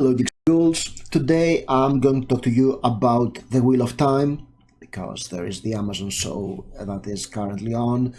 Hello, Schools. Today I'm going to talk to you about The Wheel of Time because there is the Amazon show that is currently on,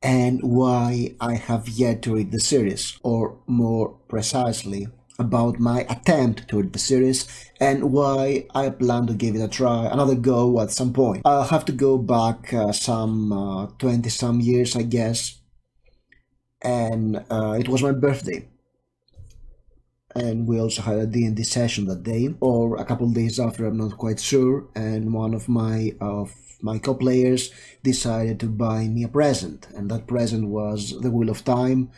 and why I have yet to read the series, or more precisely, about my attempt to read the series and why I plan to give it a try, another go at some point. I'll have to go back some 20 some years, I guess, and it was my birthday. And we also had a D&D session that day, or a couple of days after, I'm not quite sure, and one of my co-players decided to buy me a present, and that present was The Wheel of Time,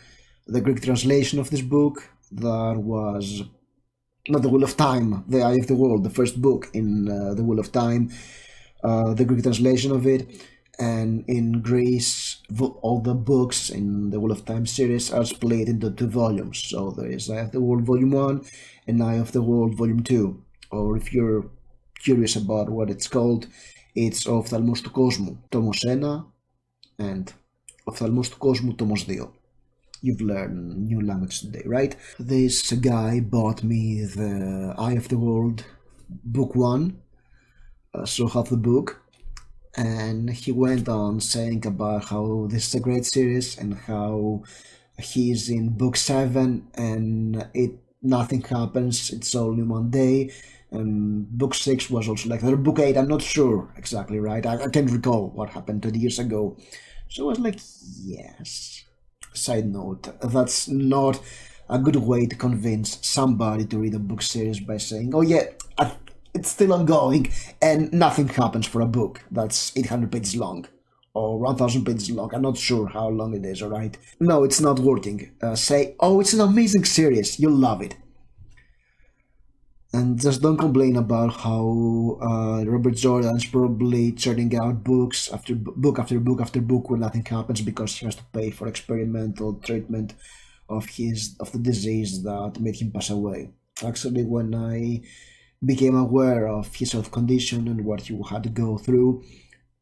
the Greek translation of this book. That was not The Wheel of Time, The Eye of the World, the first book in The Wheel of Time, the Greek translation of it. And in Greece, all the books in the Wheel of Time series are split into two volumes. So there is Eye of the World Volume 1 and Eye of the World Volume 2. Or if you're curious about what it's called, it's Ο Οφθαλμός του Κόσμου, Τόμος 1 and Ο Οφθαλμός του Κόσμου, Τόμος 2. You've learned new language today, right? This guy bought me the Eye of the World Book 1, so half the book. And he went on saying about how this is a great series and how he's in book 7 and nothing happens, it's only one day. And book 6 was also like that. Or book 8, I'm not sure exactly, right? I can't recall what happened 20 years ago. So I was like, yes. Side note, that's not a good way to convince somebody to read a book series by saying, oh yeah, it's still ongoing and nothing happens for a book that's 800 pages long or 1000 pages long. I'm not sure how long it is, alright? No, it's not working. Say, oh, it's an amazing series, you'll love it. And just don't complain about how Robert Jordan's probably churning out books after book after book after book when nothing happens because he has to pay for experimental treatment of the disease that made him pass away. Actually, when I became aware of his health condition and what he had to go through,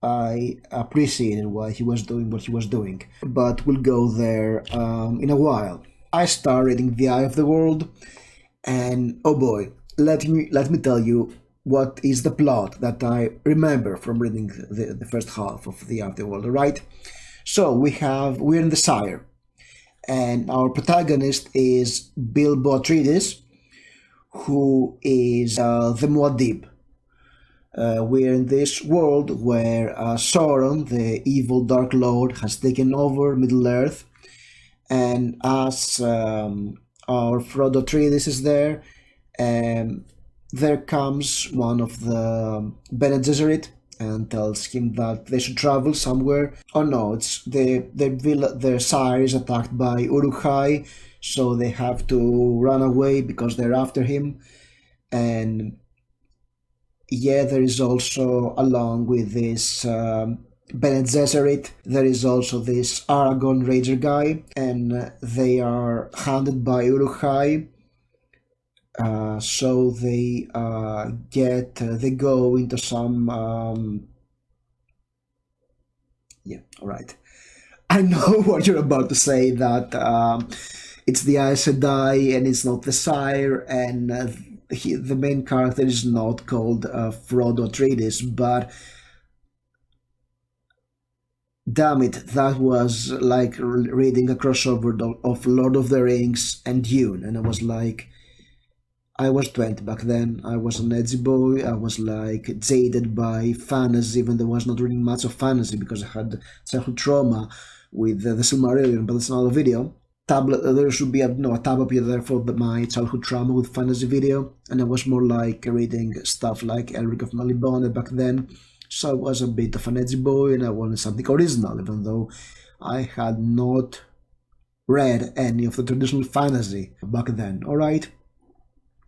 I appreciated why he was doing what he was doing. But we'll go there in a while. I started reading The Eye of the World, and oh boy, let me tell you what is the plot that I remember from reading the first half of The Eye of the World, right? So we're in the Sire, and our protagonist is Bilbo Atreides, who is the Muad'Dib. We're in this world where Sauron, the evil Dark Lord, has taken over Middle-earth, and as our Frodo Atreides is there, there comes one of the Bene Gesserit and tells him that they should travel somewhere. Oh no, it's their sire is attacked by Uruk-hai, so they have to run away because they're after him. And yeah, there is also, along with this Bene Gesserit, there is also this Aragorn Ranger guy, and they are hunted by Uruk-hai. So they go into some yeah, all right. I know what you're about to say, that it's the Aes Sedai and it's not the Sire, and the main character is not called Frodo Atreides, but damn it, that was like reading a crossover of Lord of the Rings and Dune, and I was like, I was 20 back then, I was an edgy boy, I was like jaded by fantasy, even though I was not reading much of fantasy because I had childhood trauma with the Silmarillion, but that's another video. There should be a tab up here there for my childhood trauma with fantasy video, and I was more like reading stuff like Elric of Malibone back then, so I was a bit of an edgy boy and I wanted something original, even though I had not read any of the traditional fantasy back then, alright?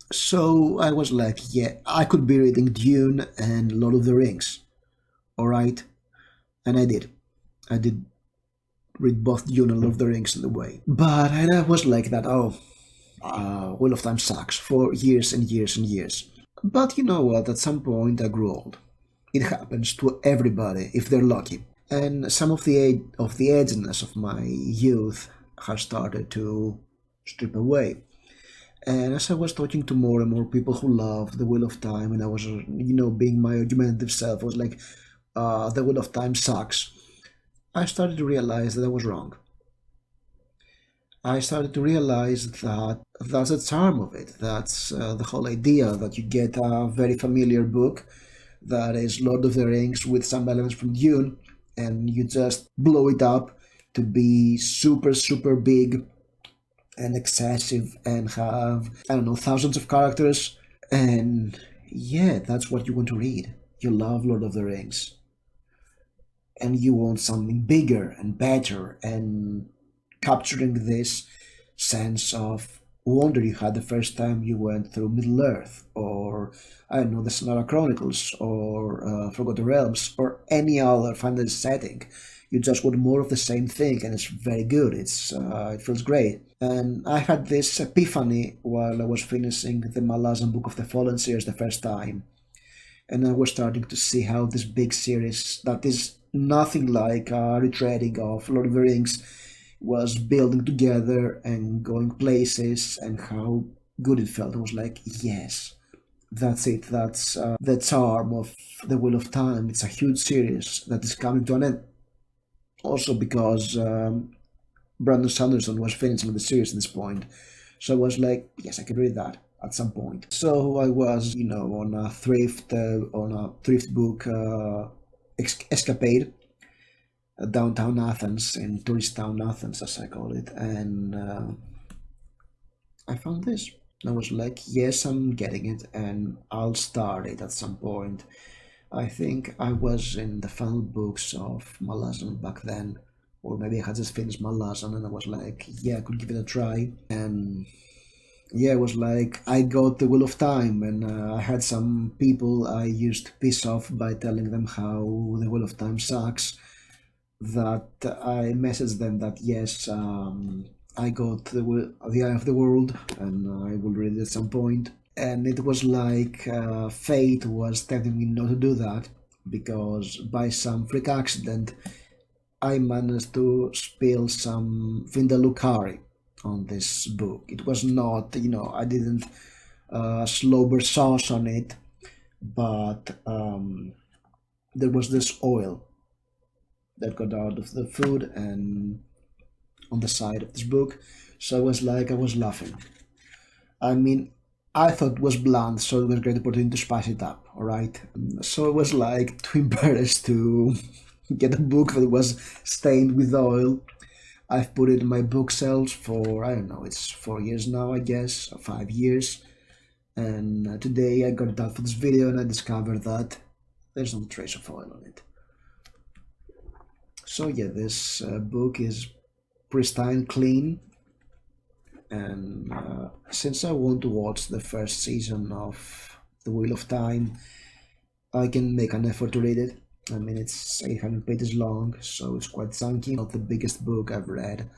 So I was like, yeah, I could be reading Dune and Lord of the Rings, alright? And I did read both Dune and Lord of the Rings in a way. But I was like that, Wheel of Time sucks for years and years and years. But you know what, at some point I grew old. It happens to everybody if they're lucky. And some of the edginess of my youth has started to strip away. And as I was talking to more and more people who loved The Wheel of Time, and I was, being my argumentative self, I was like, The Wheel of Time sucks. I started to realize that I was wrong. I started to realize that that's the charm of it. That's the whole idea that you get a very familiar book that is Lord of the Rings with some elements from Dune, and you just blow it up to be super, super big and excessive and have, I don't know, thousands of characters. And yeah, that's what you want to read. You love Lord of the Rings and you want something bigger and better and capturing this sense of wonder you had the first time you went through Middle Earth, or I don't know, the Sonara Chronicles, or Forgotten Realms, or any other fantasy setting. You just want more of the same thing, and it's very good. It feels great. And I had this epiphany while I was finishing the Malazan Book of the Fallen series the first time, and I was starting to see how this big series that is nothing like a retreading of Lord of the Rings was building together and going places, and how good it felt. I was like, yes, that's it. That's the charm of The Wheel of Time. It's a huge series that is coming to an end. Also because Brandon Sanderson was finishing the series at this point. So I was like, yes, I can read that at some point. So I was, on a thrift book escapade, downtown Athens, in tourist town Athens, as I call it, and I found this. I was like, yes, I'm getting it, and I'll start it at some point. I think I was in the final books of Malazan back then, or maybe I had just finished Malazan, and I was like, yeah, I could give it a try, and yeah, it was like I got the Wheel of Time, and I had some people I used to piss off by telling them how the Wheel of Time sucks. That I messaged them that yes, I got the Eye of the World, and I will read it at some point. And it was like fate was telling me not to do that because by some freak accident I managed to spill some Vindaloo curry on this book. It was not, I didn't slobber sauce on it, but there was this oil that got out of the food and on the side of this book. So I was like, I was laughing. I mean, I thought it was bland, so it was a great opportunity to spice it up, alright? So it was like too embarrassed to get a book that was stained with oil. I've put it in my bookshelves for, I don't know, it's 4 years now, I guess, or 5 years. And today I got it out for this video and I discovered that there's not a trace of oil on it. So yeah, this book is pristine clean, and since I want to watch the first season of The Wheel of Time, I can make an effort to read it. I mean, it's 800 pages long, so it's quite chunky. Not the biggest book I've read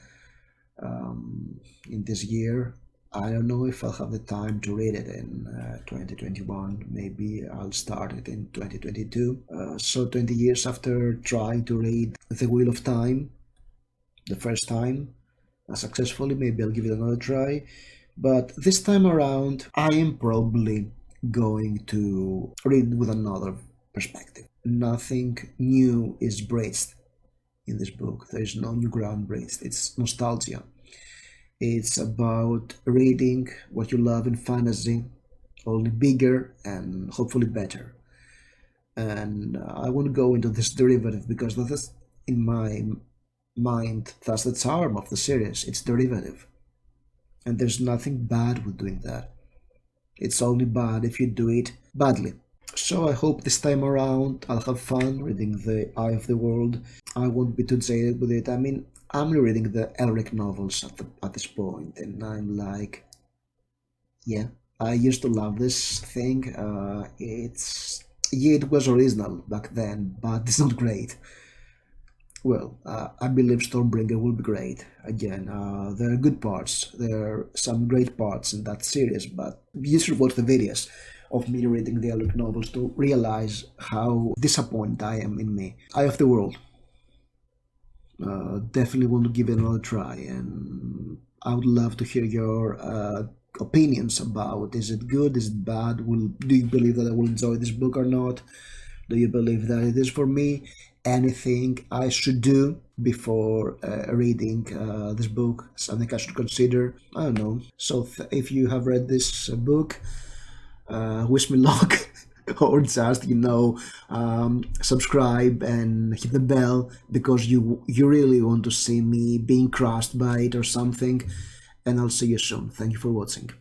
in this year. I don't know if I'll have the time to read it in 2021. Maybe I'll start it in 2022. So 20 years after trying to read The Wheel of Time the first time successfully, maybe I'll give it another try. But this time around, I am probably going to read it with another perspective. Nothing new is breached in this book. There is no new ground breached. It's nostalgia. It's about reading what you love in fantasy, only bigger and hopefully better. And I won't go into this derivative because that is, in my mind, that's the charm of the series. It's derivative. And there's nothing bad with doing that. It's only bad if you do it badly. So I hope this time around I'll have fun reading The Eye of the World. I won't be too jaded with it. I mean, I'm reading the Elric novels at this point, and I'm like, yeah, I used to love this thing. It was original back then, but it's not great. Well, I believe Stormbringer will be great. Again, there are good parts. There are some great parts in that series, but you should watch the videos of me reading the Elric novels to realize how disappointed I am in me. Eye of the World. Definitely want to give it another try, and I would love to hear your opinions about, is it good, is it bad, do you believe that I will enjoy this book or not, do you believe that it is for me, anything I should do before reading this book, something I should consider, I don't know. So if you have read this book, wish me luck. Or just subscribe and hit the bell, because you really want to see me being crushed by it or something. And I'll see you soon. Thank you for watching.